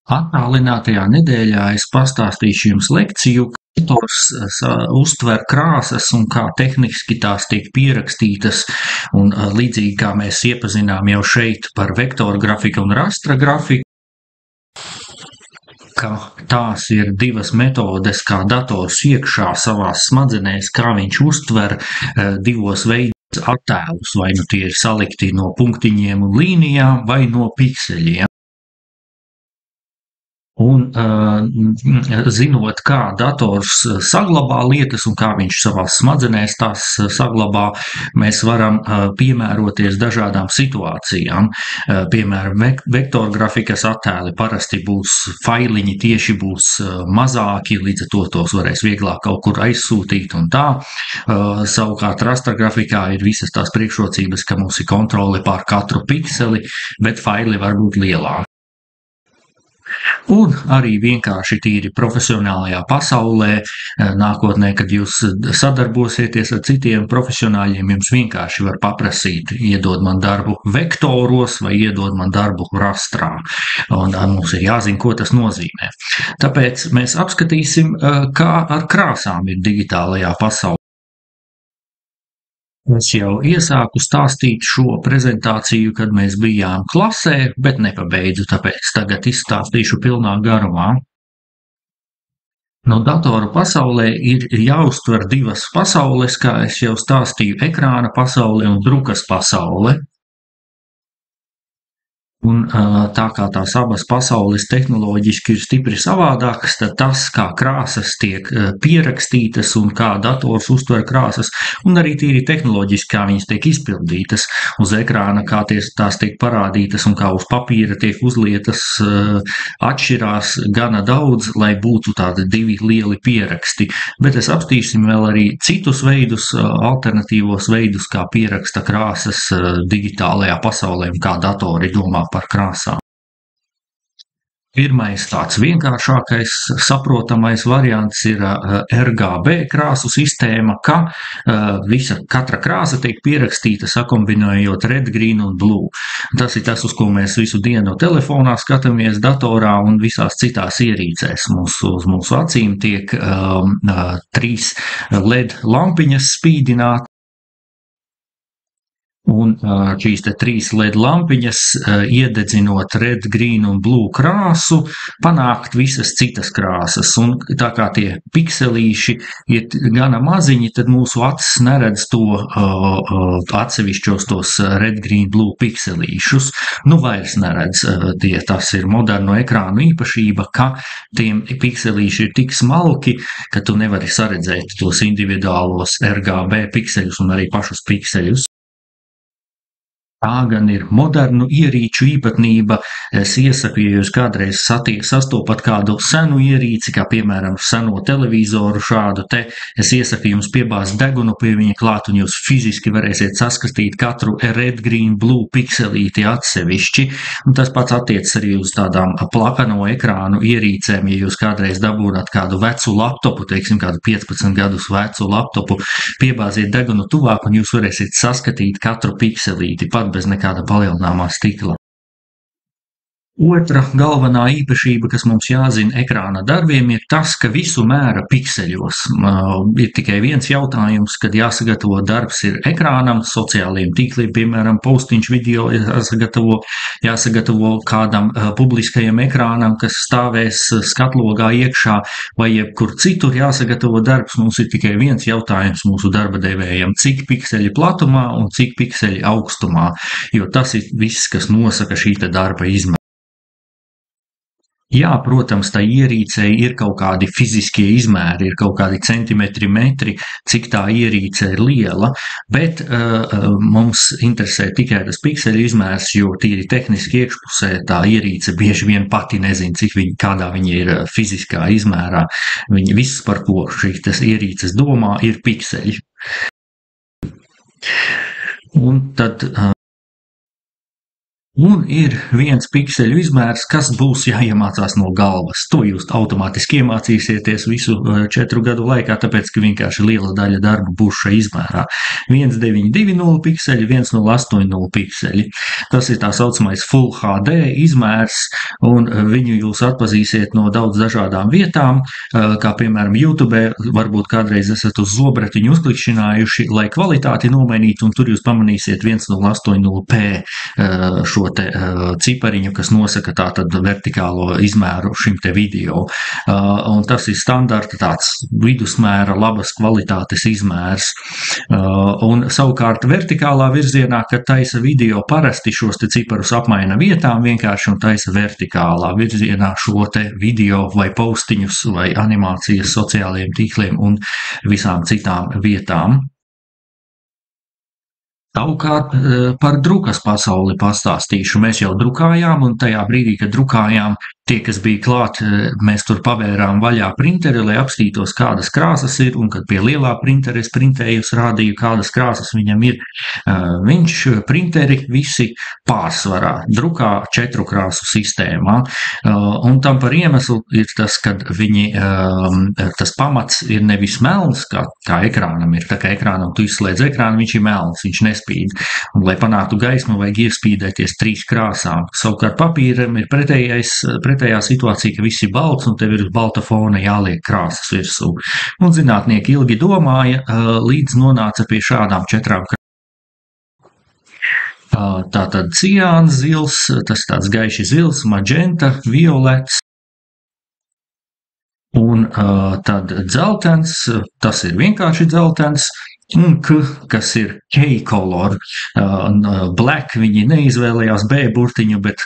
Attālinātajā nedēļā es pastāstīšu jums lekciju, kā dators uztver krāsas un kā tehniski tās tiek pierakstītas, un līdzīgi kā mēs iepazinām jau šeit par vektoru grafiku un rastra grafiku, ka tās ir divas metodes, kā dators iekšā savās smadzenēs, kā viņš uztver divos veidos attēlus, vai nu tie ir salikti no punktiņiem un līnijām, vai no pikseļiem. Un zinot, kā dators saglabā lietas un kā viņš savās smadzenēs tās saglabā, mēs varam piemēroties dažādām situācijām. Piemēram, vektorgrafikas attēli parasti būs failiņi, tieši būs mazāki, līdz ar to tos varēs vieglāk kaut kur aizsūtīt un tā. Savukārt rastrgrafikā ir visas tās priekšrocības, ka mums ir kontrole pār katru pikseli, bet faili var būt lielāki. Un arī vienkārši tīri profesionālajā pasaulē, nākotnē, kad jūs sadarbosieties ar citiem profesionāļiem, jums vienkārši var paprasīt, iedod man darbu vektoros vai iedod man darbu rastrā. Un mums ir jāzina, ko tas nozīmē. Tāpēc mēs apskatīsim, kā ar krāsām ir digitālajā pasaulē. Es jau iesāku stāstīt šo prezentāciju, kad mēs bijām klasē, bet nepabeidzu, tāpēc tagad izstāstīšu pilnā garumā. No datoru pasaulē ir jāuztver divas pasaules, kā es jau stāstīju, ekrāna pasaule un drukas pasaule. Un tā kā tās abas pasaules tehnoloģiski ir stipri savādākas, tad tas, kā krāsas tiek pierakstītas un kā dators uztver krāsas, un arī tīri tehnoloģiski, kā viņas tiek izpildītas uz ekrāna, kā tās tiek parādītas un kā uz papīra tiek uzlietas, atšķirās gana daudz, lai būtu tādi divi lieli pieraksti. Bet es apstīsim vēl arī citus veidus, alternatīvos veidus, kā pieraksta krāsas digitālajā pasaulē un kā datori domā par krāsām. Pirmais tāds vienkāršākais, saprotamais variants ir RGB krāsu sistēma, ka katra krāsa tiek pierakstīta sakombinējot red, green un blue. Tas ir tas, uz ko mēs visu dienu telefonā skatāmies, datorā un visās citās ierīcēs. Uz mūsu acīm tiek 3 LED lampiņas spīdināt. Un šīs 3 LED lampiņas, iededzinot red, green un blue krāsu, panākt visas citas krāsas. Un tā kā tie pikselīši ir gana maziņi, tad mūsu acis neredz to atsevišķos tos red, green, blue pikselīšus. Nu vairs neredz. Tas ir moderno ekrānu īpašība, ka tiem pikselīši ir tik smalki, ka tu nevari saredzēt tos individuālos RGB pikseļus un arī pašus pikseļus. Tā gan ir modernu ierīču īpatnība. Es iesaku, ja jūs kādreiz sastopat kādu senu ierīci, kā piemēram seno televizoru šādu te, es iesaku jums piebāzt degunu pie viņa klāt, un jūs fiziski varēsiet saskatīt katru red, green, blue pikselīti atsevišķi. Un tas pats attiecas arī uz tādām plakano ekrānu ierīcēm. Ja jūs kādreiz dabūnāt kādu vecu laptopu, teiksim, kādu 15 gadus vecu laptopu, piebāziet degunu tuvāk, un jūs varēsiet saskatīt katru pikselīti, pat bez nekāda palielināmā stikla. Otra galvenā īpašība, kas mums jāzina ekrāna darbiem, ir tas, ka visu mēra pikseļos. Ir tikai viens jautājums, kad jāsagatavo darbs ir ekrānam, sociālajiem tīkliem, piemēram, postiņš video jāsagatavo kādam publiskajam ekrānam, kas stāvēs skatlogā iekšā, vai jebkur citur jāsagatavo darbs. Mums ir tikai viens jautājums mūsu darba devējam, cik pikseļi platumā un cik pikseļi augstumā, jo tas ir viss, kas nosaka šī darba izmēru. Jā, protams, tā ierīcei ir kaut kādi fiziskie izmēri, ir kaut kādi centimetri, metri, cik tā ierīce ir liela, bet mums interesē tikai tas pikseļu izmērs, jo tīri tehniski iekšpusē tā ierīce bieži vien pati nezina, kādā viņa ir fiziskā izmērā. Viņa viss, par ko šīs ierīces domā, ir pikseļi. Un tad Un ir viens pikseļu izmērs, kas būs jāiemācās no galvas. To jūs automātiski iemācīsieties visu 4 gadu laikā, tāpēc, ka vienkārši liela daļa darba būs šajā izmērā. 1920 pikseļi, 1080 pikseļi. Tas ir tā saucamais Full HD izmērs, un viņu jūs atpazīsiet no daudz dažādām vietām, kā piemēram YouTube, varbūt kādreiz esat uz zobratiņu uzklikšķinājuši, lai kvalitāti nomainītu, un tur jūs pamanīsiet 1080p šo te cipariņu, kas nosaka tātad vertikālo izmēru šim te video. Un tas ir standarta tāds vidusmēra labas kvalitātes izmērs. Un savukārt vertikālā virzienā, kad taisa video, parasti šos te ciparus apmaina vietām vienkārši un taisa vertikālā virzienā šo te video vai postiņus vai animācijas sociālajiem tīkliem un visām citām vietām. Savukārt par drukas pasauli pastāstīšu. Mēs jau drukājām, un tajā brīdī, kad drukājām, tie, kas bija klāt, mēs tur pavērām vaļā printeri, lai apstītos, kādas krāsas ir, un kad pie lielā printera es printējus rādīju, kādas krāsas viņam ir. Viņš printeri visi pārsvarā drukā 4 krāsu sistēmā, un tam par iemeslu ir tas, kad viņi, tas pamats ir nevis melns, kā ekrānam ir, tā kā ekrānam tu izslēdz ekrānu, viņš ir melns, viņš nespīd, un lai panāktu gaismu, vajag iespīdēties 3 krāsām. Savukārt papīram ir pretējā situācija, ka viss ir balts un tev ir uz balta fona jāliek krāsas virsū. Un zinātnieki ilgi domāja, līdz nonāca pie šādām 4 krāsām. Tātad ciāns zils, tas tāds gaiši zils, maģenta, violets. Un tad dzeltens, tas ir vienkārši dzeltens. Un kas ir K-color, black, viņi neizvēlējās B burtiņu, bet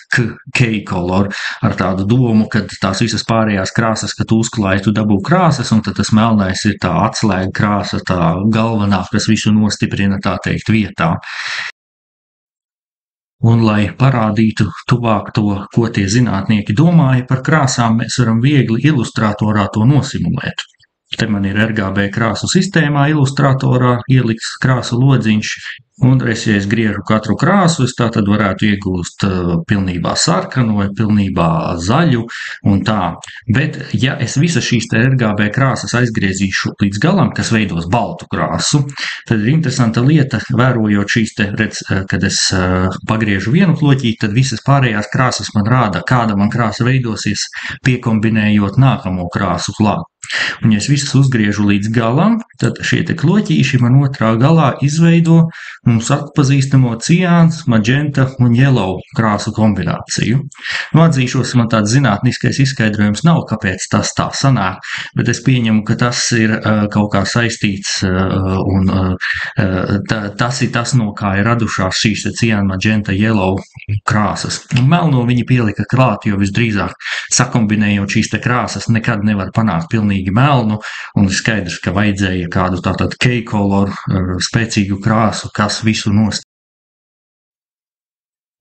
K-color, ar tādu domu, ka tās visas pārējās krāsas, kad tu uzklāji, tu dabū krāsas, un tad tas melnais ir tā atslēga krāsa, tā galvenā, kas visu nostiprina, tā teikt, vietā. Un, lai parādītu tuvāk to, ko tie zinātnieki domāja par krāsām, mēs varam viegli ilustratorā to nosimulēt. Te man ir RGB krāsu sistēmā ilustratorā ielikts krāsu lodziņš, un ja es griežu katru krāsu, es tā tad varētu iegūst pilnībā sarkanu vai pilnībā zaļu un tā. Bet, ja es visas šīs te RGB krāsas aizgriezīšu līdz galam, kas veidos baltu krāsu, tad ir interesanta lieta, vērojot šīs te, redz, kad es pagriežu vienu kloķīti, tad visas pārējās krāsas man rāda, kāda man krāsa veidosies, piekombinējot nākamo krāsu klāt. Un, ja es visus uzgriežu līdz galam, tad šie te kloķīši man otrā galā izveido mums atpazīstamo ciāns, maģenta un yellow krāsu kombināciju. Nu, atzīšos, man tāds zinātniskais izskaidrojums nav, kāpēc tas tā sanāk, bet es pieņemu, ka tas ir kaut kā saistīts un tas ir tas, no kā ir radušās šīs ciāna, maģenta, yellow krāsas. Un melno viņi pielika klāt, jo visdrīzāk sakombinējot šīs te krāsas nekad nevar panākt pilnīgi melnu, un ir skaidrs, ka vajadzēja kādu tātad K-color spēcīgu krāsu, kas visu nost.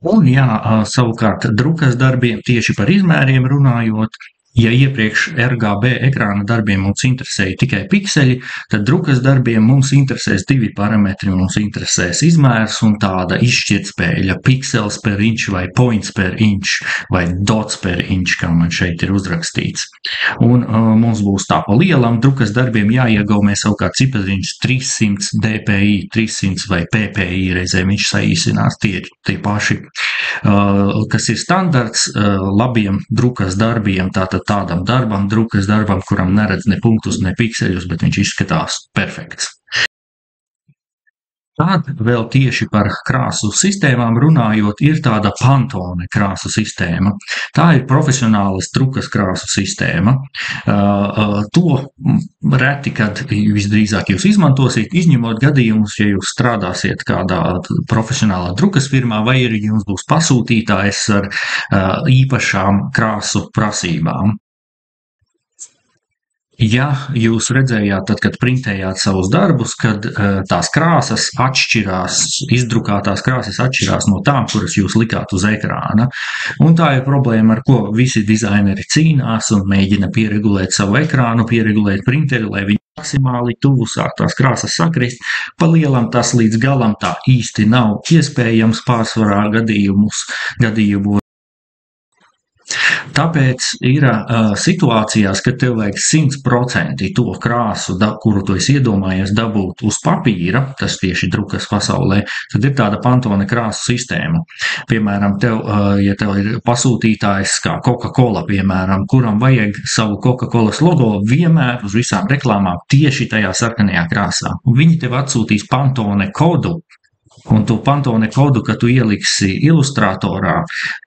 Un jā, savukārt drukas darbiem tieši par izmēriem runājot, ja iepriekš RGB ekrāna darbiem mums interesēja tikai pikseļi, tad drukas darbiem mums interesēs 2 parametri. Mums interesēs izmērs un tāda izšķirtspēja, pixels per inch vai points per inch vai dots per inch, kā man šeit ir uzrakstīts. Un mums būs tā pa lielam drukas darbiem jāiegaumē savukārt cipariņš 300 dpi, 300 vai ppi reizē viņš saīsinās tie paši, kas ir standarts labiem drukas darbiem, tātad tādam darbam, drukas darbam, kuram neredz ne punktus, ne pikseļus, bet viņš izskatās perfekts. Tad vēl tieši par krāsu sistēmām runājot, ir tāda Pantone krāsu sistēma. Tā ir profesionālas drukas krāsu sistēma. To reti, kad visdrīzāk jūs izmantosiet, izņemot gadījumus, ja jūs strādāsiet kādā profesionālā drukas firmā, vai arī jums būs pasūtītājs ar īpašām krāsu prasībām. Ja jūs redzējāt, tad, kad printējāt savus darbus, kad tās krāsas atšķirās, izdrukātās krāsas atšķirās no tām, kuras jūs likāt uz ekrāna. Un tā ir problēma, ar ko visi dizaineri cīnās un mēģina pieregulēt savu ekrānu, pieregulēt printeri, lai viņi maksimāli tuvu sāk tās krāsas sakrist, pa lielam tas līdz galam tā īsti nav iespējams pārsvarā gadījumos. Tāpēc ir situācijās, kad tev vajag 100% to krāsu, kuru tu esi iedomājies dabūt uz papīra, tas tieši drukas pasaulē, tad ir tāda Pantone krāsu sistēma. Piemēram, ja tev ir pasūtītājs kā Coca-Cola, piemēram, kuram vajag savu Coca-Colas logo vienmēr uz visām reklāmām tieši tajā sarkanajā krāsā. Un viņi tev atsūtīs Pantone kodu. Un to Pantone kodu, kad tu ieliksi ilustratorā,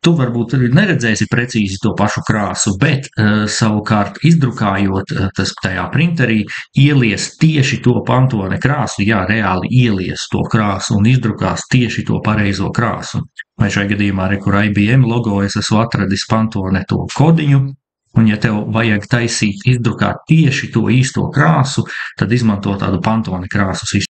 tu varbūt arī neredzēsi precīzi to pašu krāsu, bet savukārt izdrukājot tajā printerī, ielies tieši to Pantone krāsu, jā, reāli ielies to krāsu un izdrukās tieši to pareizo krāsu. Vai šajā gadījumā, kur IBM logo, es esmu atradis Pantone to kodiņu, un ja tev vajag taisīt, izdrukāt tieši to īsto krāsu, tad izmanto tādu Pantone krāsu sistēmu.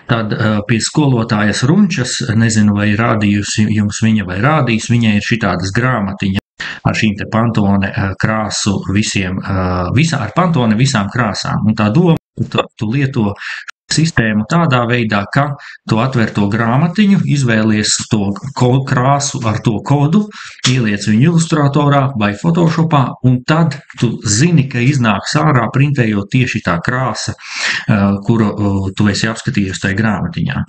Tad pie skolotājas Runčas, nezinu, vai rādījusi jums viņa vai rādīs, viņai ir šitādas grāmatiņa ar šīm te Pantone krāsu ar Pantone visām krāsām. Un tā doma, tu lieto sistēmu tādā veidā, ka tu atver to grāmatiņu, izvēlies to krāsu ar to kodu, ieliec viņu ilustratorā vai Photoshopā, un tad tu zini, ka iznāks ārā printējot tieši tā krāsa, kuru tu esi apskatījusi tajā grāmatiņā.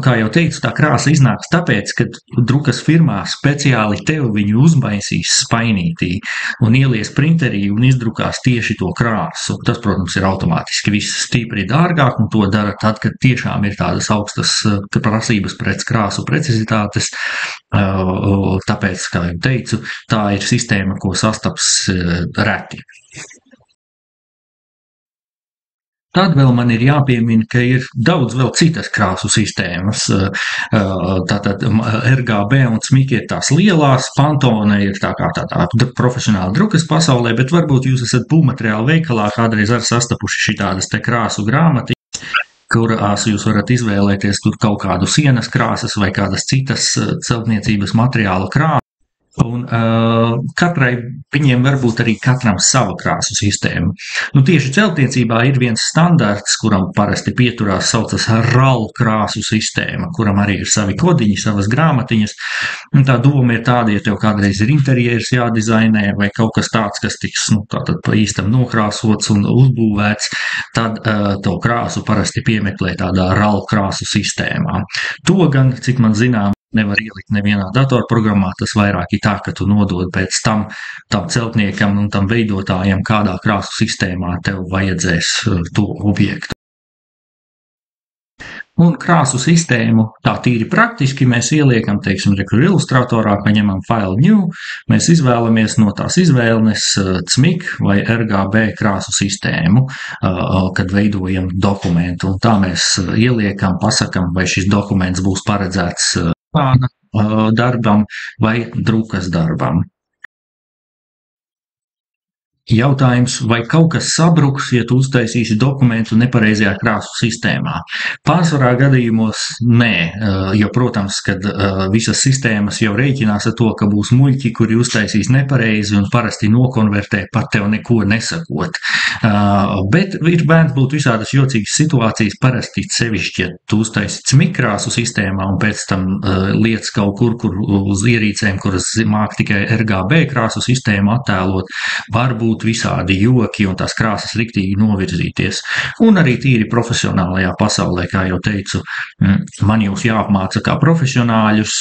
Kā jau teicu, tā krāsa iznāks tāpēc, ka drukas firmā speciāli tev viņu uzmaisīs spainītī un ielies printerī un izdrukās tieši to krāsu. Tas, protams, ir automātiski viss stipri dārgāk, un to dara tad, kad tiešām ir tādas augstas prasības pēc krāsu precizitātes. Tāpēc, kā jau teicu, tā ir sistēma, ko sastaps reti. Tad vēl man ir jāpiemina, ka ir daudz vēl citas krāsu sistēmas. Tātad RGB un CMYK ir tās lielās, Pantone ir tādā profesionāla drukas pasaulē, bet varbūt jūs esat būvmateriālu veikalā kādreiz arī sastapuši šitādas te krāsu grāmatiņas, kurās jūs varat izvēlēties tur kaut kādu sienas krāsas vai kādas citas celtniecības materiāla krāsas. Un viņiem varbūt arī katram sava krāsu sistēma. Tieši celtniecībā ir viens standarts, kuram parasti pieturās, saucas RAL krāsu sistēma, kuram arī ir savi kodiņi, savas grāmatiņas. Un tā doma ir tāda, ja tev kādreiz ir interjers jādizainē vai kaut kas tāds, kas tiks tātad pa īstam nokrāsots un uzbūvēts, tad to krāsu parasti piemeklē tādā RAL krāsu sistēmā. To gan, cik man zinām, nevar ielikt nevienā datorprogrammā, tas vairāk ir tā, ka tu nodod pēc tam celtniekam un tam veidotājam, kādā krāsu sistēmā tev vajadzēs to objektu. Un krāsu sistēmu tā tīri praktiski mēs ieliekam, teiksim, ilustratorā, paņemam file new, mēs izvēlamies no tās izvēles CMYK vai RGB krāsu sistēmu, kad veidojam dokumentu. Un tā mēs ieliekam, pasakam, vai šis dokuments būs paredzēts plāna darbam vai drukas darbam. Jautājums, vai kaut kas sabruks, ja tu uztaisīsi dokumentu nepareizajā krāsu sistēmā? Pārsvarā gadījumos nē, jo, protams, kad visas sistēmas jau rēķinās ar to, ka būs muļķi, kuri uztaisīs nepareizi un parasti nokonvertē pat tev neko nesakot. Bet ir bērns būt visādas jocīgas situācijas, parasti sevišķi, ja tu uztaisi CMYK krāsu sistēmā un pēc tam liec kaut kur uz ierīcēm, kuras māk tikai RGB krāsu sistēmu attēlot, varbūt visādi joki un tās krāsas riktīgi novirzīties. Un arī tīri profesionālajā pasaulē, kā jau teicu, man jūs jāapmāca kā profesionāļus,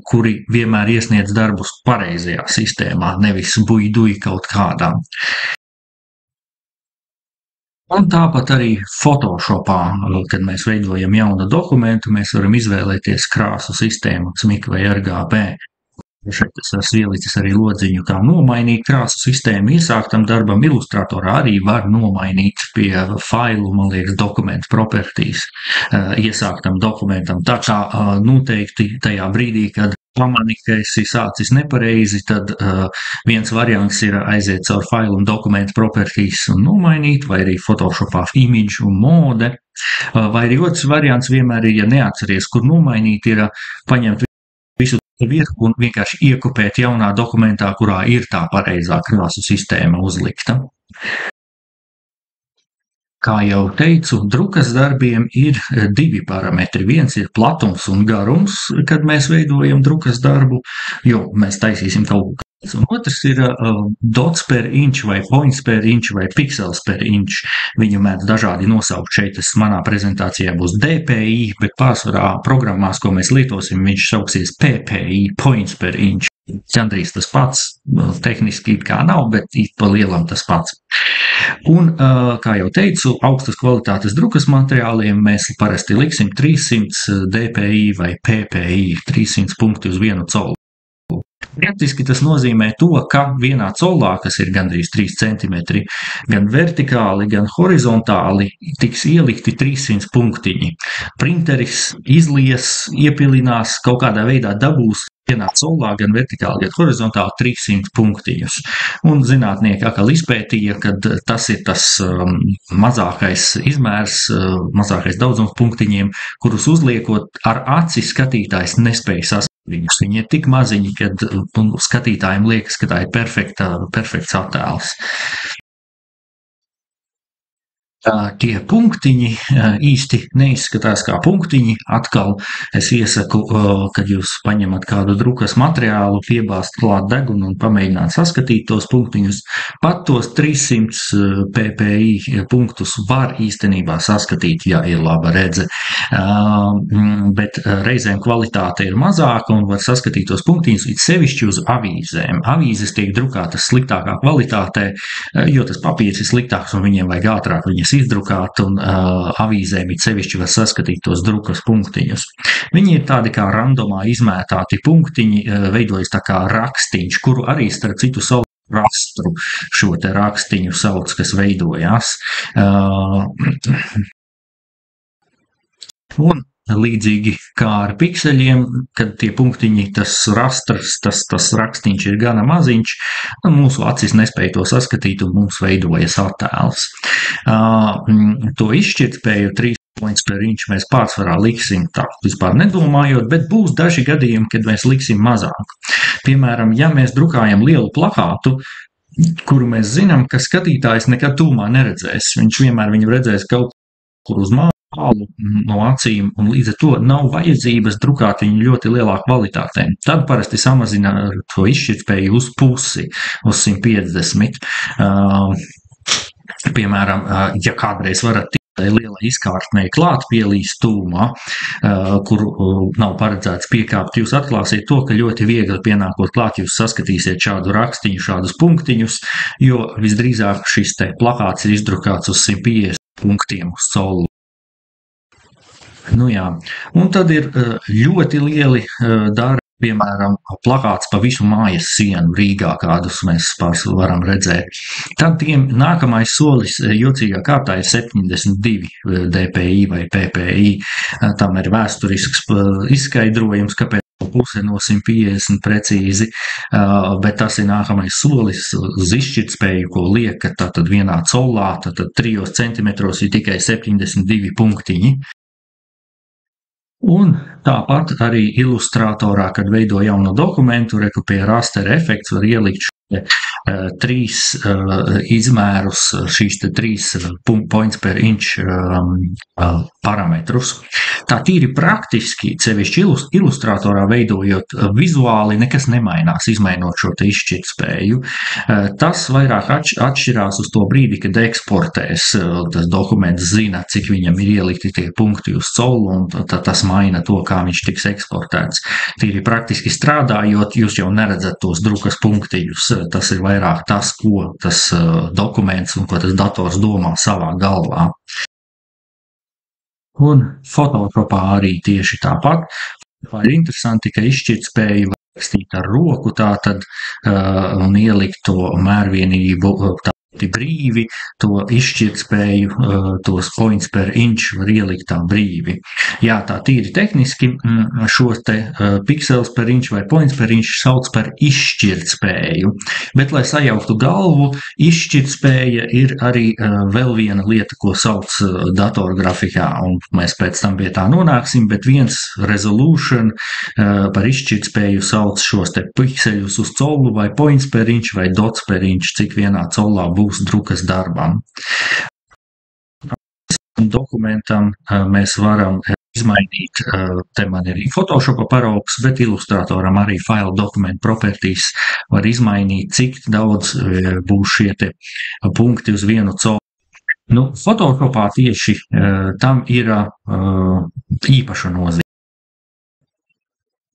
kuri vienmēr iesniedz darbus pareizajā sistēmā, nevis buiduji kaut kādām. Un tāpat arī Photoshopā, kad mēs veidojam jaunu dokumentu, mēs varam izvēlēties krāsu sistēmu CMYK vai RGB. Šeit es esmu ielicis arī lodziņu, kā nomainīt krāsu sistēmu. Iesāktam darbam ilustratorā arī var nomainīt pie failu, man liekas, dokumentu properties iesāktam dokumentam. Tā kā noteikti tajā brīdī, kad pamani, ka esi sācis nepareizi, tad viens variants ir aiziet caur failu un dokumentu properties un nomainīt, vai arī Photoshopā image un mode. Vai arī otrs variants vienmēr ir, ja neatceries, kur nomainīt, ir paņemt visu vietu un vienkārši iekopēt jaunā dokumentā, kurā ir tā pareizā krāsu sistēma uzlikta. Kā jau teicu, drukas darbiem ir divi parametri. Viens ir platums un garums, kad mēs veidojam drukas darbu, jo mēs taisīsim kaut ko. Un otrs ir dots per inch vai points per inch vai pixels per inch. Viņu mēdz dažādi nosaukt. Šeit manā prezentācijā būs DPI, bet pārsvarā programmās, ko mēs lietosim, viņš sauksies PPI, points per inch. Gandrīz tas pats, tehniski it kā nav, bet it pa lielam tas pats. Un, kā jau teicu, augstas kvalitātes drukas materiāliem mēs parasti liksim 300 DPI vai PPI, 300 punkti uz vienu colu. Praktiski tas nozīmē to, ka vienā colā, kas ir gandrīz 3 cm, gan vertikāli, gan horizontāli tiks ielikti 300 punktiņi. Printeris izlies, iepilinās, kaut kādā veidā dabūs vienā colā, gan vertikāli, gan horizontāli 300 punktiņus. Un zinātnieki atkal izpētīja, ka tas ir tas mazākais izmērs, mazākais daudzums punktiņiem, kurus uzliekot ar aci skatītājs nespēja sasniegt. Viņi ir tik maziņi, ka skatītājiem liekas, ka tā ir perfekts attēls. Tie punktiņi īsti neizskatās kā punktiņi. Atkal es iesaku, kad jūs paņemat kādu drukas materiālu, piebāzt klāt degunu un pamēģināt saskatīt tos punktiņus. Pat tos 300 PPI punktus var īstenībā saskatīt, ja ir laba redze. Bet reizēm kvalitāte ir mazāka un var saskatīt tos punktiņus, it sevišķi uz avīzēm. Avīzes tiek drukātas sliktākā kvalitātē, jo tas papīrs ir sliktāks un viņiem vajag ātrāk viņas izdrukāt, un avīzēm it sevišķi var saskatīt tos drukas punktiņus. Viņi ir tādi kā randomā izmētāti punktiņi, veidojas tā kā rakstīņš, kuru arī starp citu sauc rastru, šo te rakstiņu sauc, kas veidojās. Un līdzīgi kā ar pikseļiem, kad tie punktiņi, tas rastrs, tas rakstīņš ir gana maziņš, mūsu acis nespēja to saskatīt un mums veidojas attēls. To izšķirtspēju 3 points per inch mēs pārsvarā liksim tā vispār nedomājot, bet būs daži gadījumi, kad mēs liksim mazāk. Piemēram, ja mēs drukājam lielu plakātu, kuru mēs zinām, ka skatītājs nekad tūmā neredzēs. Viņš vienmēr viņu redzēs kaut kur uz māju no acīm, un līdz ar to nav vajadzības drukāt viņu ļoti lielā kvalitātē. Tad parasti samazina to izšķirtspēju uz pusi, uz 150. Piemēram, ja kādreiz varat liela izkārtnē klāt pielīst tūmā, kuru nav paredzēts piekāpt, jūs atklāsiet to, ka ļoti viegli pienākot klāt, jūs saskatīsiet šādu rakstiņu, šādus punktiņus, jo visdrīzāk šis te plakāts ir izdrukāts uz 150 punktiem uz colu. Nu jā, un tad ir ļoti lieli darbi, piemēram, plakāts pa visu mājas sienu Rīgā, kādus mēs varam redzēt. Tad tiem nākamais solis jocīgā kārtā ir 72 DPI vai PPI. Tam ir vēsturisks izskaidrojums, kāpēc puse no 150 precīzi, bet tas ir nākamais solis uz izšķirtspēju, ko liek, ka tātad vienā colā, tātad 3 centimetros ir tikai 72 punktiņi. Un tāpat arī ilustratorā, kad veido jaunu dokumentu, pie raster efekts var ielikt 3 izmērus, šīs 3 points per inch parametrus. Tā tīri praktiski, sevišķi ilustratorā veidojot vizuāli, nekas nemainās, izmainot šo te izšķirtspēju. Tas vairāk atšķirās uz to brīdi, kad eksportēs. Tas dokuments zina, cik viņam ir ielikti tie punkti uz colu, un tas maina to, kā viņš tiks eksportēts. Tīri praktiski strādājot, jūs jau neredzat tos drukas punktiņus. Tas ir vairāk tas, ko tas dokuments un ko tas dators domā savā galvā. Un Photoshopā arī tieši tāpat. Ir interesanti, ka izšķirtspēju var rakstīt ar roku tātad un ielikt to mērvienību brīvi, to izšķirtspēju, tos points per inch var ielikt tā brīvi. Jā, tā tīri tehniski šos te pixels per inch vai points per inch sauc par izšķirtspēju. Bet, lai sajauktu galvu, izšķirtspēja ir arī vēl viena lieta, ko sauc datorgrafikā, un mēs pēc tam pie tā nonāksim, bet viens resolution par izšķirtspēju sauc šos te pikseļus uz colu vai points per inch vai dots per inch, cik vienā colā būs drukas darbam. dokumentam mēs varam izmainīt, te man ir Photoshopa paraugs, bet ilustratoram arī file document properties var izmainīt, cik daudz būs šie te punkti uz vienu colu. Nu, Photoshopā tieši tam ir īpaša nozīme.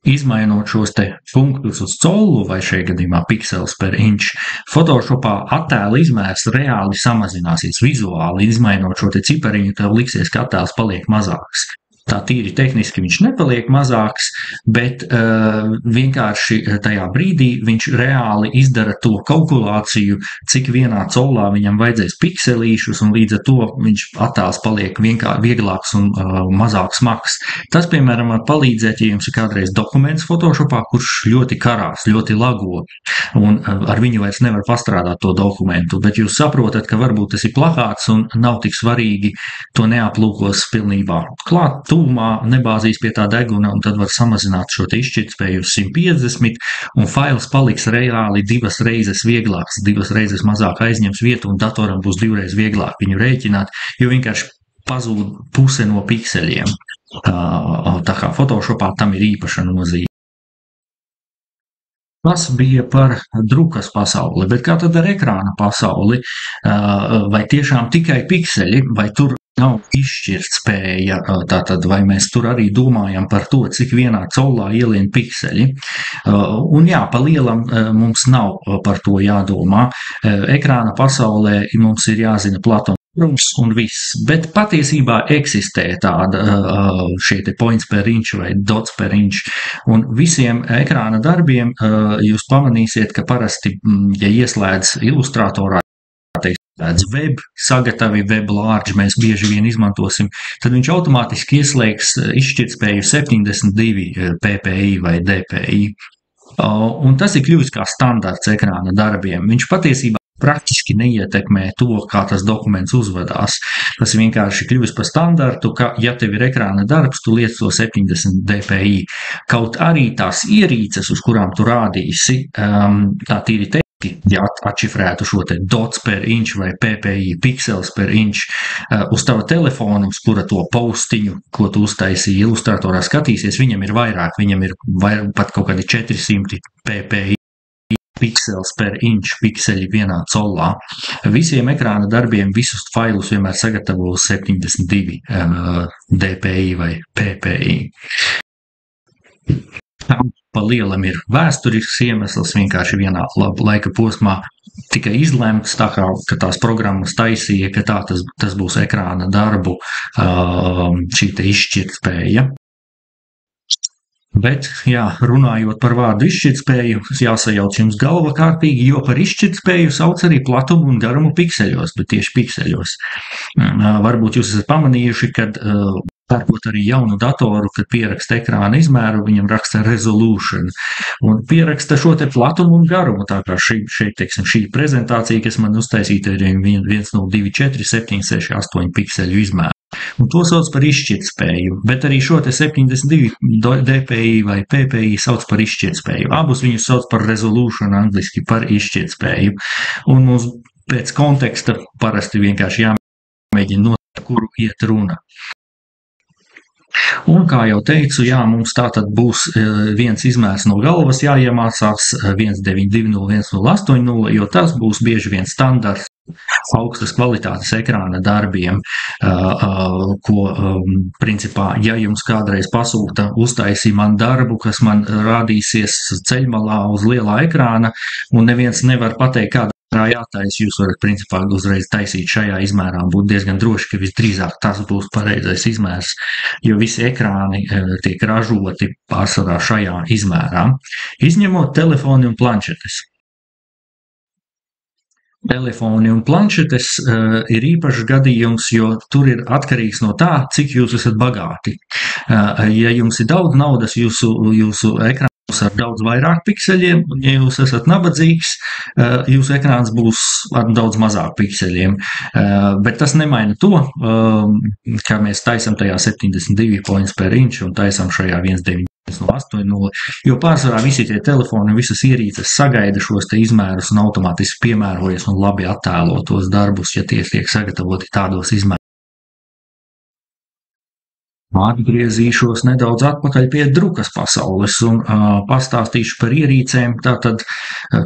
Izmainot šos te punktus uz colu vai šajā gadījumā pixels per inch, Photoshopā attēla izmērs reāli samazināsies vizuāli. Izmainot šo te cipariņu, tev liksies, ka attēls paliek mazāks. Tā tīri tehniski viņš nepaliek mazāks, bet vienkārši tajā brīdī viņš reāli izdara to kalkulāciju, cik vienā colā viņam vajadzēs pikselīšus, un līdz ar to viņš attēls paliek vieglāks un mazāk smags. Tas, piemēram, var palīdzēt, ja jums ir kādreiz dokuments Photoshopā, kurš ļoti karās, ļoti lago, un ar viņu vairs nevar pastrādāt to dokumentu, bet jūs saprotat, ka varbūt tas ir plakāts un nav tik svarīgi to neaplūkos pilnībā klāt, tūmā, nebāzīs pie tā deguna, un tad var samazināt šo te izšķirtspēju uz 150, un fails paliks reāli 2 reizes vieglāks, 2 reizes mazāk aizņems vietu, un datoram būs 2 reizes vieglāk viņu rēķināt, jo vienkārši pazūd puse no pikseļiem. Tā kā Photoshopā tam ir īpaša nozīme. Tas bija par drukas pasauli, bet kā tad ar ekrāna pasauli? Vai tiešām tikai pikseļi, vai tur nav izšķirtspēja, tātad vai mēs tur arī domājam par to, cik vienā colā ielien pikseļi. Un jā, pa lielam mums nav par to jādomā. Ekrāna pasaulē mums ir jāzina Platona un viss, bet patiesībā eksistē tāda šie te points per inch vai dots per inch, un visiem ekrāna darbiem jūs pamanīsiet, ka parasti, ja ieslēdz ilustratorā, web, sagatavi web large, mēs bieži vien izmantosim, tad viņš automātiski ieslēgs izšķirtspēju 72 ppi vai dpi. Un tas ir kļuvis kā standarts ekrāna darbiem. Viņš patiesībā praktiski neietekmē to, kā tas dokuments uzvedās. Tas vienkārši kļuvis par standartu, ka, ja tev ir ekrāna darbs, tu liec to 70 dpi. Kaut arī tās ierīces, uz kurām tu rādīsi, tā tīri ja atšifrētu šo te dots per inch vai ppi, pixels per inch uz tava telefonu, uz kura to postiņu, ko tu uztaisīji ilustratorā skatīsies, viņam ir vairāk, viņam ir pat kaut kādi 400 ppi. Pixels per inch, pikseļi vienā colā. Visiem ekrāna darbiem visus failus vienmēr sagatavo 72 dpi vai ppi. Tam pa lielam ir vēsturisks iemesls, vienkārši vienā laika posmā tika izlemts, tā kā ka tās programmas taisīja, ka tā tas būs ekrāna darbu šī te izšķirtspēja. Bet, jā, runājot par vārdu izšķirtspēju, jāsajauc jums galva kārtīgi, jo par izšķirtspēju sauc arī platumu un garumu pikseļos, bet tieši pikseļos. Varbūt jūs esat pamanījuši, kad pērkot arī jaunu datoru, kad pieraksta ekrāna izmēru, viņam raksta resolution, un pieraksta šo te platumu un garumu, tā kā šeit, teiksim, šī prezentācija, kas man uztaisīta, ir 1024, 768 pikseļu izmēru. Un to sauc par izšķirtspēju, bet arī šo te 72 dpi vai ppi sauc par izšķirtspēju. Abus viņus sauc par resolution, angliski par izšķirtspēju. Un mums pēc konteksta parasti vienkārši jāmēģina noteikt, kuru iet runa. Un, kā jau teicu, jā, mums tātad būs viens izmērs no galvas jāiemācās 1920, 1080, jo tas būs bieži vien standarts augstas kvalitātes ekrāna darbiem, ko, principā, ja jums kādreiz pasūta uztaisī man darbu, kas man rādīsies ceļmalā uz lielā ekrāna, un neviens nevar pateikt, kādā jātais, jūs varat, principā, uzreiz taisīt šajā izmērā, būt diezgan droši, ka visdrīzāk tas būs pareizais izmērs, jo visi ekrāni tiek ražoti pārsvarā šajā izmērā, izņemot telefoni un planšetes. Telefoni un planšetes ir īpašs gadījums, jo tur ir atkarīgs no tā, cik jūs esat bagāti. Ja jums ir daudz naudas, jūsu ekrāns ar daudz vairāk pikseļiem, un ja jūs esat nabadzīgs, jūsu ekrāns būs ar daudz mazāk pikseļiem. Bet tas nemaina to, ka mēs taisam tajā 72 points per inch un taisam šajā 1,9 no 8,0, jo pārsvarā visi tie telefoni, visas ierīces sagaida šos te izmērus un automātiski piemērojas un labi attēlo tos darbus, ja tie tiek sagatavoti tādos izmēros. Atgriezīšos nedaudz atpakaļ pie drukas pasaules un pastāstīšu par ierīcēm, tātad,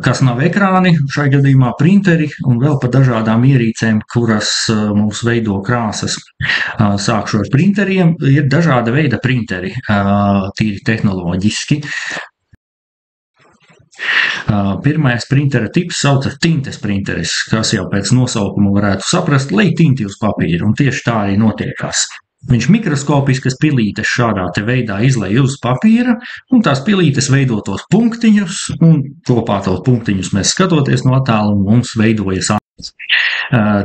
kas nav ekrāni, šai gadījumā printeri un vēl par dažādām ierīcēm, kuras mums veido krāsas. Sākšu ar printeriem. Ir dažāda veida printeri, tīri tehnoloģiski. Pirmais printera tips saucas tintes printeris, kas jau pēc nosaukuma varētu saprast, lej tinti uz papīra, un tieši tā arī notiekās. Viņš mikroskopiskas pilītes šādā te veidā izlej uz papīra, un tās pilītes veido tos punktiņus, un kopā tos punktiņus mēs skatoties no attāluma, mums veidojas attēls.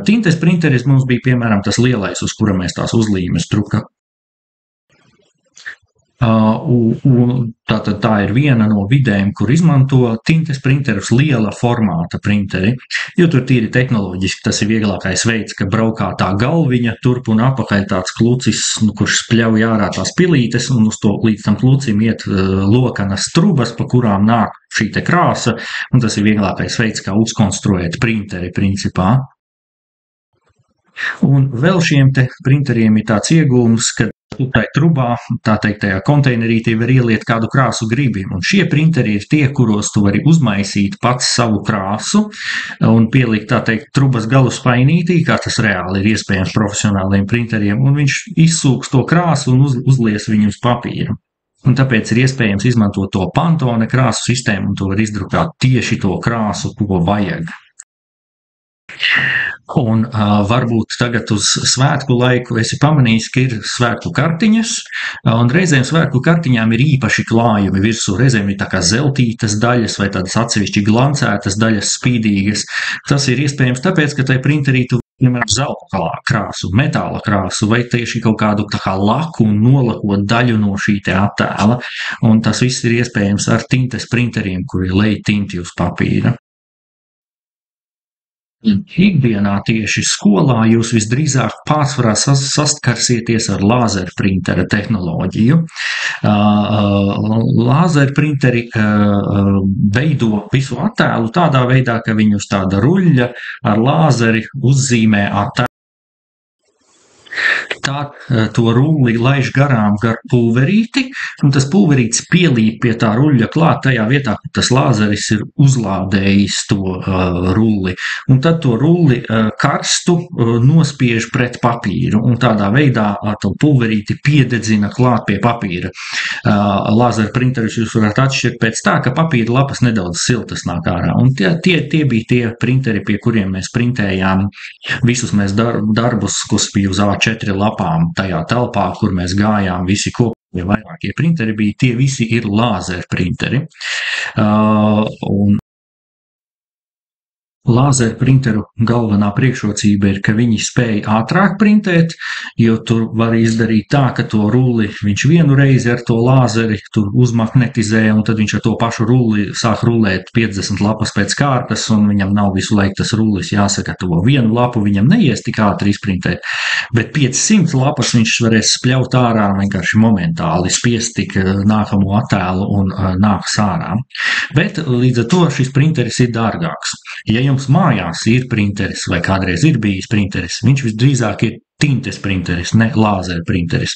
Tintes printeris mums bija, piemēram, tas lielais, uz kura mēs tās uzlīmes truka. Tātad tā ir viena no vidēm, kur izmanto tintes printerus, liela formāta printeri, jo tur tīri tehnoloģiski tas ir vieglākais veids, ka braukā tā galviņa, turp un apakaļ tāds klucis, kurš spļauj ārā tās pilītes, un uz to līdz tam klucim iet lokanas trubas, pa kurām nāk šī te krāsa, un tas ir vieglākais veids, kā uzkonstruēt printeri principā. Un vēl šiem te printeriem ir tāds iegūms, ka tai trubā, tā teikt, tajā konteinerītī var ieliet kādu krāsu gribi, un šie printeri ir tie, kuros tu vari uzmaisīt pats savu krāsu un pielikt, tā teikt, trubas galu spainītī, kā tas reāli ir iespējams profesionāliem printeriem, un viņš izsūks to krāsu un uzlies viņu uz papīra. Un tāpēc ir iespējams izmantot to Pantone krāsu sistēmu, un to var izdrukāt tieši to krāsu, ko vajag. Un varbūt tagad uz svētku laiku esi pamanījis, ka ir svētku kartiņas, un reizēm svētku kartiņām ir īpaši klājumi virsū, reizēm ir tā kā zeltītas daļas vai tādas atsevišķi glancētas daļas spīdīgas. Tas ir iespējams tāpēc, ka tai printerī tu piemēram zelta krāsu, metāla krāsu vai tieši kaut kādu tā kā laku un nolakot daļu no šī te attēla, un tas viss ir iespējams ar tintes printeriem, kuri lej tinti uz papīra. Ikdienā tieši skolā jūs visdrīzāk pārsvarā saskarsieties ar lāzerprintera tehnoloģiju. Lāzerprinteri veido visu attēlu tādā veidā, ka viņi uz tāda ruļļa ar lāzeri uzzīmē attēlu. Tā to rulli laiž garām gar pulverīti, un tas pulverītis pielīp pie tā ruļļa klāt tajā vietā, kur tas lāzeris ir uzlādējis to rulli. Un tad to rulli karstu nospiež pret papīru, un tādā veidā to pulverīti piededzina klāt pie papīra. Lāzerprinterus jūs varat atšķirt pēc tā, ka papīra lapas nedaudz siltas nāk ārā. Un tie bija tie printeri, pie kuriem mēs printējām visus mēs darbus, kas bija uz A4 lapām tajā telpā, kur mēs gājām visi kopā. Ja vairākie printeri bija, tie visi ir lāzerprinteri. Un lāzerprinteru galvenā priekšrocība ir, ka viņi spēj ātrāk printēt, jo tur var izdarīt tā, ka to rulli viņš vienu reizi ar to lāzeri tur uzmagnetizē, un tad viņš ar to pašu rulli sāk rullēt 50 lapas pēc kārtas, un viņam nav visu laiku tas rullis jāsagatavo. Vienu lapu viņam neies tik ātri izprintēt, bet 500 lapas viņš varēs spļaut ārā vienkārši momentāli, spiest tik nākamo attēlu un nāks ārā. Bet līdz ar to šis printeris ir dārgāks. Ja jums mājās ir printeris vai kādreiz ir bijis printeris, viņš visdrīzāk ir tintes printeris, ne lāzerprinteris.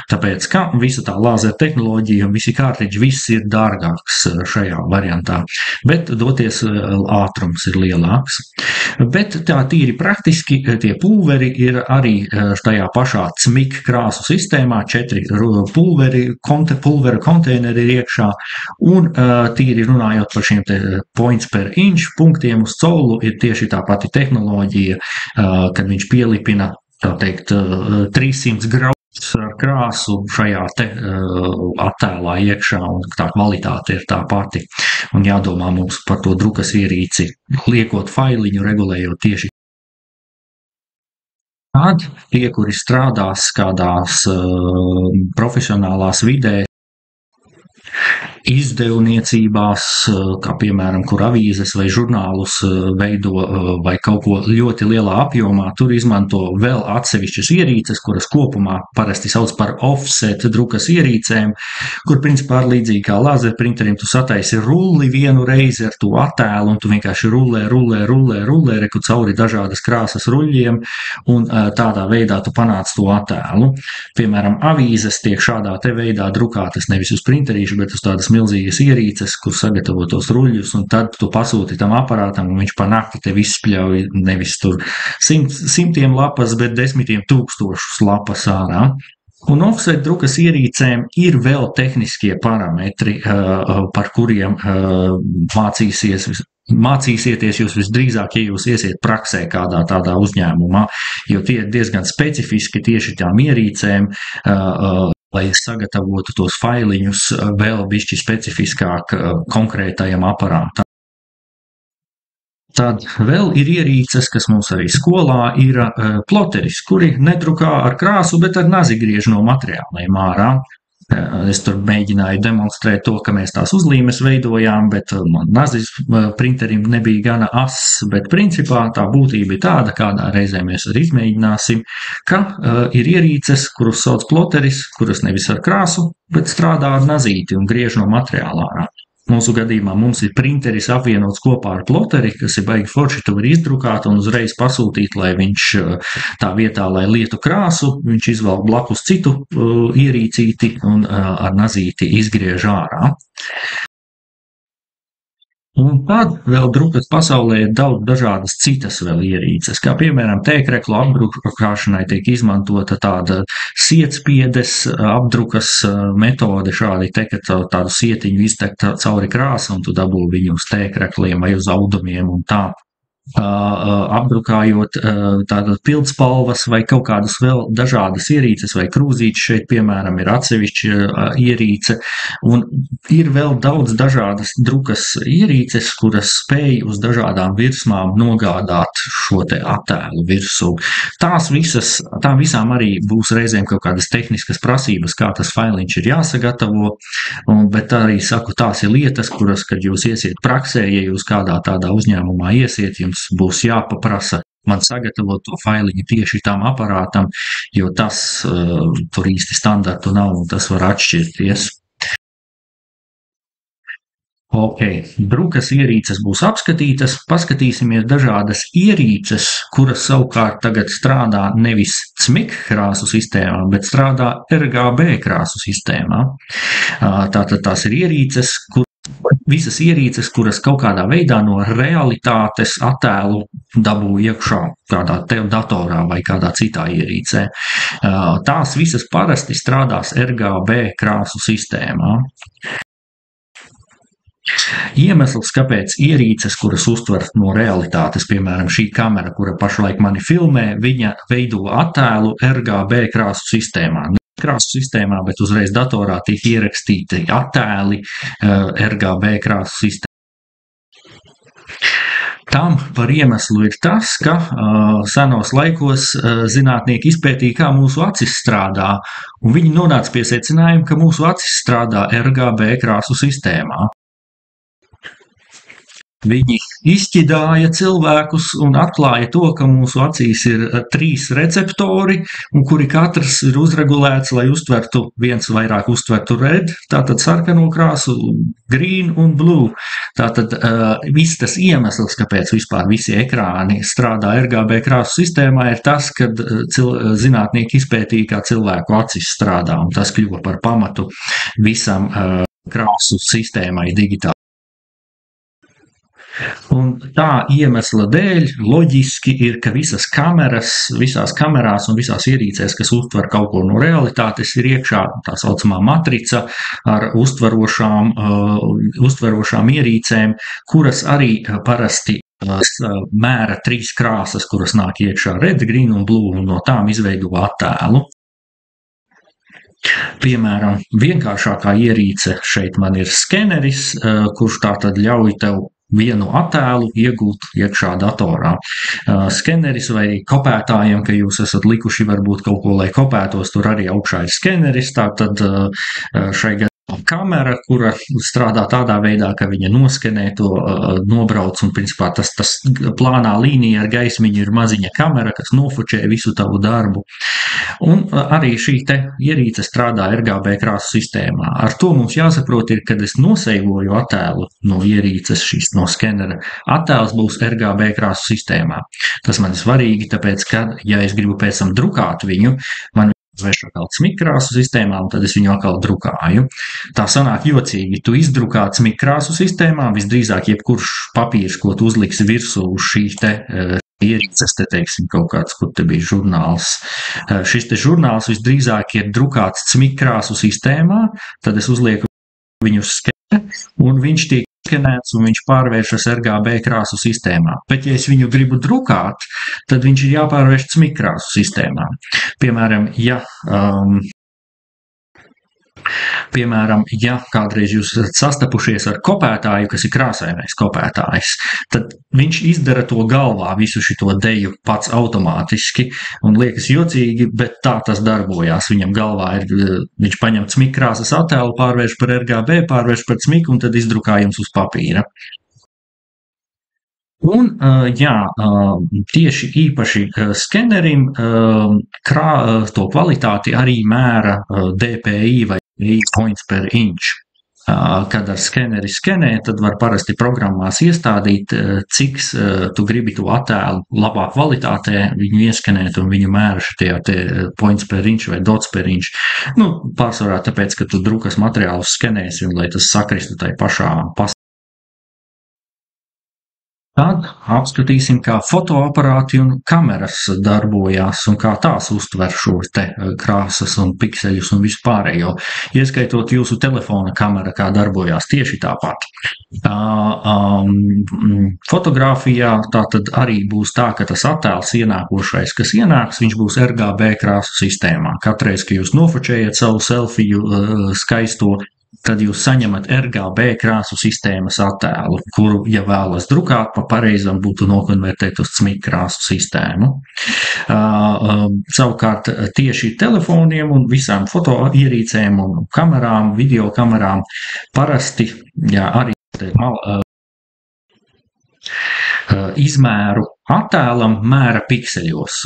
Tāpēc, ka visa tā lāzera tehnoloģija un visi kārtiģi, viss ir dārgāks šajā variantā, bet doties ātrums ir lielāks. Bet tā tīri praktiski tie pulveri ir arī tajā pašā CMYK krāsu sistēmā, 4 pulvera konteineri ir iekšā, un tīri runājot par šiem te points per inch punktiem uz colu, ir tieši tā pati tehnoloģija, kad viņš pielipina, tā teikt, 300 graudus ar krāsu šajā te attēlā iekšā, un tā kvalitāte ir tā pati. Un jādomā mums par to drukas ierīci, liekot failiņu, regulējot tieši. Tad tie, kuri strādās kādās profesionālās vidē, izdevniecībās, kā piemēram, kur avīzes vai žurnālus veido vai kaut ko ļoti lielā apjomā, tur izmanto vēl atsevišķas ierīces, kuras kopumā parasti sauc par offset drukas ierīcēm, kur principā ar līdzīgi kā lazerprinteriem tu sataisi rulli vienu reizi ar to attēlu un tu vienkārši rullē, reku cauri dažādas krāsas ruļļiem un tādā veidā tu panāc to attēlu. Piemēram, avīzes tiek šādā te veidā drukātas nevis uz printerīšu, bet uz tādas milzīgas ierīces, kur sagatavo tos ruļļus, un tad tu pasūti tam aparātam, un viņš pa nakti tev izspļauj nevis tur simtiem lapas, bet 10,000 lapas ārā. Un offset drukas ierīcēm ir vēl tehniskie parametri, par kuriem mācīsieties jūs visdrīzāk, ja jūs iesiet praksē kādā tādā uzņēmumā, jo tie ir diezgan specifiski tieši tām ierīcēm, lai sagatavotu tos failiņus vēl bišķi specifiskāk konkrētajam aparātam. Tad vēl ir ierīces, kas mums arī skolā ir ploteris, kuri nedrukā ar krāsu, bet ar nazi griež no materiāliem ārā. Es tur mēģināju demonstrēt to, ka mēs tās uzlīmes veidojām, bet nazis printerim nebija gana ass, bet principā tā būtība ir tāda, kādā reizē mēs arī izmēģināsim, ka ir ierīces, kurus sauc ploteris, kuras nevis ar krāsu, bet strādā ar nazīti un griež no materiālā ārā. Mūsu gadījumā mums ir printeris apvienots kopā ar ploteri, kas ir baigi forši, tu vari izdrukāt un uzreiz pasūtīt, lai viņš tā vietā, lai lietu krāsu, viņš izvelk blakus citu ierīcīti un ar nazīti izgriež ārā. Un tad vēl drukas pasaulē ir daudz dažādas citas vēl ierīces, kā piemēram tēkreklu apdrukāšanai tiek izmantota tāda sietspiedes apdrukas metode šādi te, ka tādu sietiņu iztek cauri krāsa un tu dabū viņu uz tēkrekliem vai uz audumiem un tā. Apdrukājot tādas pildspalvas vai kaut kādas vēl dažādas ierīces vai krūzītes, šeit piemēram ir atsevišķa ierīce, un ir vēl daudz dažādas drukas ierīces, kuras spēj uz dažādām virsmām nogādāt šo te attēlu virsū. Tām visām arī būs reizēm kaut kādas tehniskas prasības, kā tas failiņš ir jāsagatavo, bet arī saku, tās ir lietas, kuras, kad jūs iesiet praksē, ja jūs kādā tādā uzņēmumā iesiet, jums būs jāpaprasa man sagatavot to failiņu tieši tam aparātam, jo tas tur īsti standartu nav un tas var atšķirties. Ok, drukas ierīces būs apskatītas, paskatīsimies dažādas ierīces, kuras savukārt tagad strādā nevis CMYK krāsu sistēmā, bet strādā RGB krāsu sistēmā. Tātad tās ir ierīces, visas ierīces, kuras kaut kādā veidā no realitātes attēlu dabū iekšā kādā tev datorā vai kādā citā ierīcē. Tās visas parasti strādās RGB krāsu sistēmā. Iemesls, kāpēc ierīces, kuras uztver no realitātes, piemēram, šī kamera, kura pašlaik mani filmē, viņa veido attēlu RGB krāsu sistēmā. Krāsu sistēmā, bet uzreiz datorā tiek ierakstīti attēli RGB krāsu sistēmā. Tam par iemeslu ir tas, ka senos laikos zinātnieki izpētīja, kā mūsu acis strādā, un viņi nonāca pie secinājuma, ka mūsu acis strādā RGB krāsu sistēmā. Viņi izšķidāja cilvēkus un atklāja to, ka mūsu acīs ir 3 receptori, un kuri katrs ir uzregulēts, lai uztvertu, viens vairāk uztvertu red, tātad sarkano krāsu, green un blue. Tātad viss tas iemesls, kāpēc vispār visi ekrāni strādā RGB krāsu sistēmā, ir tas, kad zinātnieki izpētīja, kā cilvēku acis strādā, un tas kļuva par pamatu visam krāsu sistēmai digitāli. Un tā iemesla dēļ loģiski ir, ka visās kamerās un visās ierīcēs, kas uztver kaut ko no realitātes, ir iekšā tā saucamā matrica ar uztverošām ierīcēm, kuras arī parasti mēra 3 krāsas, kuras nāk iekšā red, green un blue, un no tām izveido attēlu. Piemēram, vienkāršākā ierīce šeit man ir skeneris, kurš tātad ļauj tev vienu attēlu iegūt iekšā datorā. Skeneris vai kopētājiem, ka jūs esat likuši varbūt kaut ko, lai kopētos, tur arī augšā ir skeneris, tātad šai kamera, kura strādā tādā veidā, ka viņa noskenē to, nobrauc, un principā tas plānā līnija ar gaismiņu ir maziņa kamera, kas nofočē visu tavu darbu. Un arī šī te ierīce strādā RGB krāsu sistēmā. Ar to mums jāsaprot ir, kad es noseivoju attēlu no ierīces, no skenera, attēls būs RGB krāsu sistēmā. Tas man ir svarīgi, tāpēc, ka, ja es gribu pēc tam drukāt viņu, man vērš atkal smikrāsu sistēmā, un tad es viņu atkal drukāju. Tā sanāk jocīgi. Tu izdrukāt smikrāsu sistēmā, visdrīzāk jebkurš papīrs, ko tu uzliksi virsū uz šī te ierīces, te teiksim kaut kāds, kur te bija žurnāls. Šis te žurnāls visdrīzāk ir drukāts smikrāsu sistēmā, tad es uzlieku viņu uz skene, un viņš tiek skenēts un viņš pārvēršas RGB krāsu sistēmā. Bet, ja es viņu gribu drukāt, tad viņš ir jāpārvērš smikrāsu sistēmā. Piemēram, ja kādreiz jūs esat sastapušies ar kopētāju, kas ir krāsainais kopētājs, tad viņš izdara to galvā visu šito deju pats automātiski, un liekas jocīgi, bet tā tas darbojās. Viņam galvā viņš paņem smikrāsas attēlu, pārvērš par RGB, pārvērš par smiku, un tad izdrukā jums uz papīra. Un, tieši īpaši skenerim to kvalitāti arī mēra DPI vai points per inch. Kad ar skeneri skenē, tad var parasti programmās iestādīt, cik tu gribi to attēlu labā kvalitātē, viņu ieskenēt un viņu mēra šitie points per inch vai dots per inch. Pārsvarā tāpēc, ka tu drukas materiālus skenēsi un lai tas sakristu tai pašā Tad apskatīsim, kā fotoaparāti un kameras darbojās un kā tās uztver šos te krāsas un pikseļus un vispārējo. Ieskaitot jūsu telefona kamera, kā darbojās tieši tāpat. Fotogrāfijā tā tad arī būs tā, ka tas attēls ienākošais, kas ienāks, viņš būs RGB krāsu sistēmā. Katreiz, ka jūs nofočējat savu selfiju skaisto, tad jūs saņemat RGB krāsu sistēmas attēlu, kuru, ja vēlas drukāt, pa pareizam būtu nokonvertēt uz smikrāsu sistēmu. Savukārt tieši telefoniem un visām fotoierīcēm un kamerām, video kamerām parasti, arī izmēru attēlam mēra pikseļos.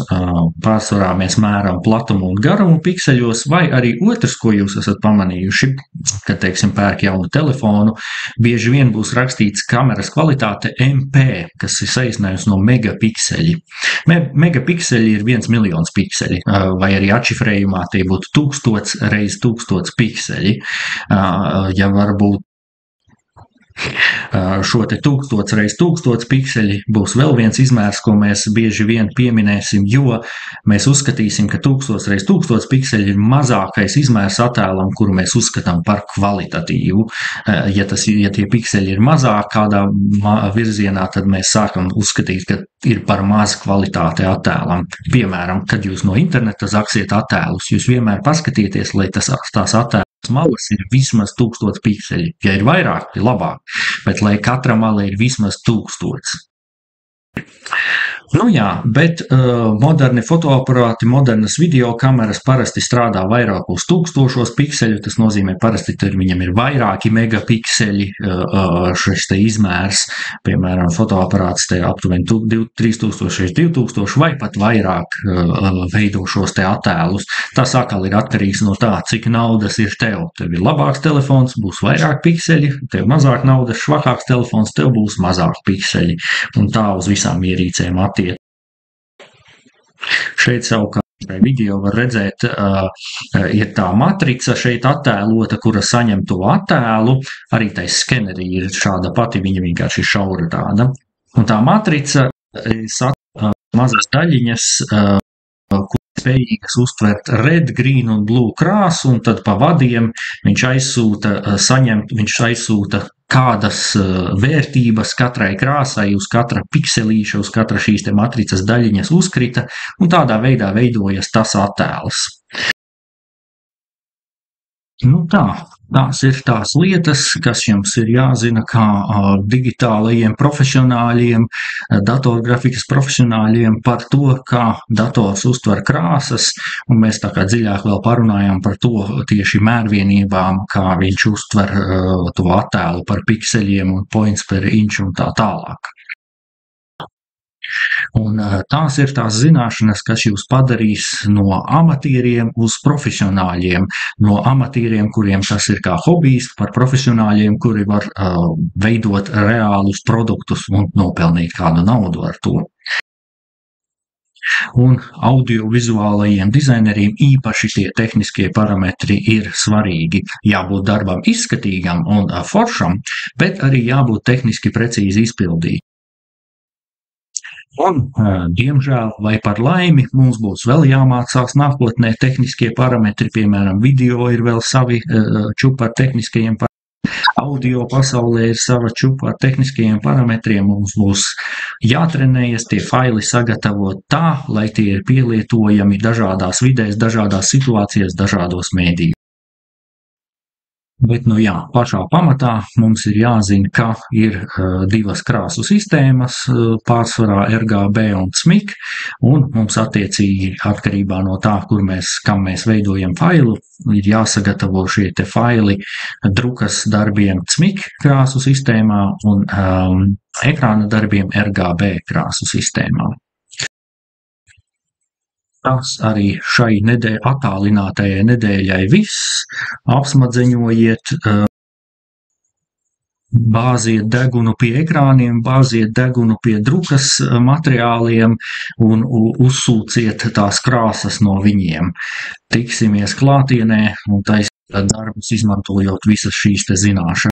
Pārsvarā mēs mēram platumu un garumu pikseļos, vai arī otrs, ko jūs esat pamanījuši, kad, teiksim, pērk jaunu telefonu, bieži vien būs rakstīts kameras kvalitāte MP, kas ir saīsinājums no megapikseļi. Megapikseļi ir 1 miljons pikseļi, vai arī atšifrējumā tie būtu 1000 reiz 1000 pikseļi. Ja varbūt šo te 1000 reiz 1000 pikseļi būs vēl viens izmērs, ko mēs bieži vien pieminēsim, jo mēs uzskatīsim, ka 1000 reiz 1000 pikseļi ir mazākais izmērs attēlam, kuru mēs uzskatām par kvalitatīvu. Ja tie pikseļi ir mazāk kādā virzienā, tad mēs sākam uzskatīt, ka ir par maz kvalitāte attēlam. Piemēram, kad jūs no interneta zaksiet attēlus, jūs vienmēr paskatieties, lai tās attēlus malas ir vismaz 1000 pikseļi. Ja ir vairāk, ir labāk, bet lai katra mala ir vismaz 1000. Bet moderni fotoaparāti, modernas video kameras parasti strādā vairākos 1000 pikseļu, tas nozīmē parasti viņam ir vairāki megapikseļi šis te izmērs, piemēram, fotoaparāts te aptuveni 3000 x 2000 vai pat vairāk veido šos te attēlus. Tas atkal ir atkarīgs no tā, cik naudas ir tev. Tev ir labāks telefons, būs vairāk pikseļi, tev mazāk naudas, švakāks telefons, tev būs mazāk pikseļi. Un tā uz visām ierīcēm attiec. Šeit savukārt video var redzēt, ir tā matrica šeit attēlota, kura saņem to attēlu. Arī tai skenerī ir šāda pati, viņa vienkārši ir šaura tāda. Un tā matrica satur mazas daļiņas, kuras spējīgas uztvert red, green un blue krāsu, un tad pa vadiem viņš aizsūta kādas vērtības katrai krāsai, uz katra pikselīša, uz katra šīs te matricas daļiņas uzkrita, un tādā veidā veidojas tas attēls. Tās ir tās lietas, kas jums ir jāzina kā digitālajiem profesionāļiem, datorgrafikas profesionāļiem par to, kā dators uztver krāsas, un mēs tā kā dziļāk vēl parunājām par to tieši mērvienībām, kā viņš uztver to attēlu par pikseļiem un points per inch un tā tālāk. Un tās ir tās zināšanas, kas jūs padarīs no amatieriem uz profesionāļiem, no amatieriem, kuriem tas ir kā hobijs, par profesionāļiem, kuri var veidot reālus produktus un nopelnīt kādu naudu ar to. Un audiovizuālajiem dizaineriem īpaši tie tehniskie parametri ir svarīgi. Jābūt darbam izskatīgam un foršam, bet arī jābūt tehniski precīzi izpildītam. Un, diemžēl vai par laimi, mums būs vēl jāmācās nākotnē tehniskie parametri, piemēram, video ir vēl savi čupa ar tehniskajiem parametriem, audio pasaulē ir sava čupa ar tehniskajiem parametriem, mums būs jātrenējas tie faili sagatavot tā, lai tie ir pielietojami dažādās vidēs, dažādās situācijās, dažādos mēdījos. Bet, pašā pamatā mums ir jāzina, ka ir divas krāsu sistēmas, pārsvarā RGB un CMYK, un mums attiecīgi atkarībā no tā, kam mēs veidojam failu, ir jāsagatavo šie te faili drukas darbiem CMYK krāsu sistēmā un ekrāna darbiem RGB krāsu sistēmā. Tas arī šai attālinātajai nedēļai viss. Apsmadzeņojiet, bāziet degunu pie ekrāniem, bāziet degunu pie drukas materiāliem un uzsūciet tās krāsas no viņiem. Tiksimies klātienē un taisiet darbus, izmantojot visas šīs te zināšanas.